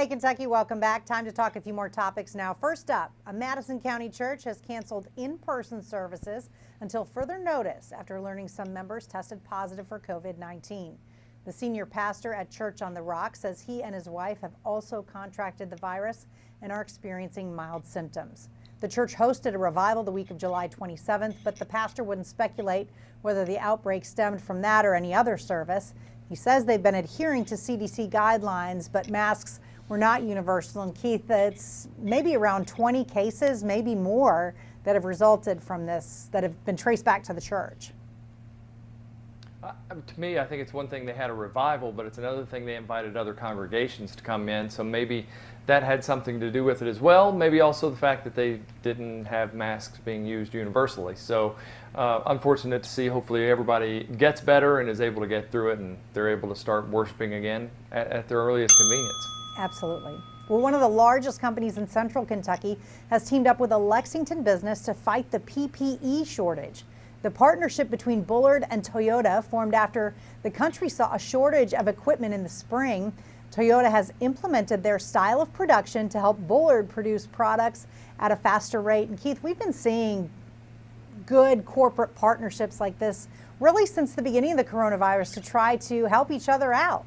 Hey Kentucky, welcome back. Time to talk a few more topics now. First up, a Madison County church has canceled in-person services until further notice after learning some members tested positive for COVID-19. The senior pastor at Church on the Rock says he and his wife have also contracted the virus and are experiencing mild symptoms. The church hosted a revival the week of July 27th, but the pastor wouldn't speculate whether the outbreak stemmed from that or any other service. He says they've been adhering to CDC guidelines, but masks were not universal. And Keith, it's maybe around 20 cases, maybe more, that have resulted from this, that have been traced back to the church. To me, I think it's one thing they had a revival, but it's another thing they invited other congregations to come in. So maybe that had something to do with it as well. Maybe also the fact that they didn't have masks being used universally. So unfortunate to see. Hopefully everybody gets better and is able to get through it, and they're able to start worshiping again at their earliest convenience. Absolutely. Well, one of the largest companies in central Kentucky has teamed up with a Lexington business to fight the PPE shortage. The partnership between Bullard and Toyota formed after the country saw a shortage of equipment in the spring. Toyota has implemented their style of production to help Bullard produce products at a faster rate. And Keith, we've been seeing good corporate partnerships like this really since the beginning of the coronavirus to try to help each other out.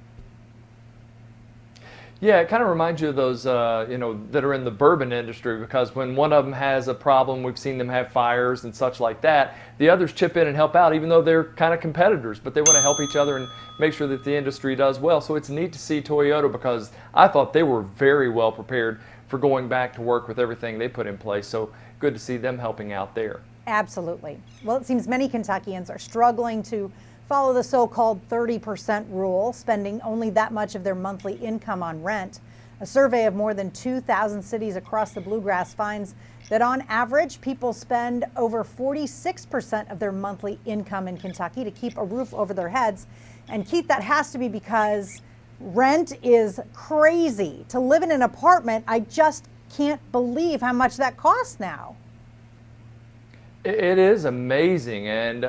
Yeah, it kind of reminds you of those, that are in the bourbon industry, because when one of them has a problem, we've seen them have fires and such like that. The others chip in and help out, even though they're kind of competitors, but they want to help each other and make sure that the industry does well. So it's neat to see Toyota, because I thought they were very well prepared for going back to work with everything they put in place. So good to see them helping out there. Absolutely. Well, it seems many Kentuckians are struggling to follow the so-called 30% rule, spending only that much of their monthly income on rent. A survey of more than 2,000 cities across the Bluegrass finds that on average, people spend over 46% of their monthly income in Kentucky to keep a roof over their heads. And Keith, that has to be because rent is crazy. To live in an apartment, I just can't believe how much that costs now. It is amazing, and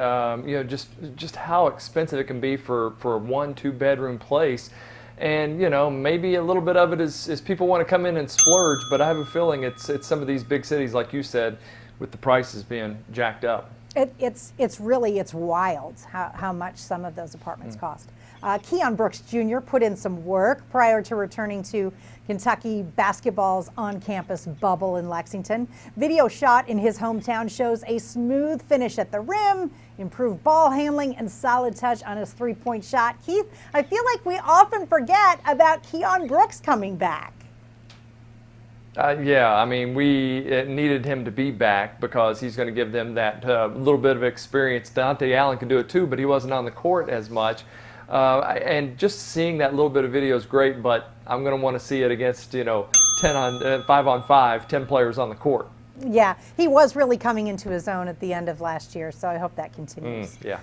just how expensive it can be for a 1-2 bedroom place. And maybe a little bit of it is people want to come in and splurge, but I have a feeling it's some of these big cities, like you said, with the prices being jacked up. It's wild how much some of those apartments cost. Keon Brooks Jr. put in some work prior to returning to Kentucky basketball's on-campus bubble in Lexington. Video shot in his hometown shows a smooth finish at the rim, improved ball handling, and solid touch on his three-point shot. Keith, I feel like we often forget about Keon Brooks coming back. Yeah, I mean, we needed him to be back because he's going to give them that little bit of experience. Dante Allen can do it too, but he wasn't on the court as much. And just seeing that little bit of video is great, but I'm going to want to see it against 5-on-5, 10 players on the court. Yeah, he was really coming into his own at the end of last year, so I hope that continues. Yeah.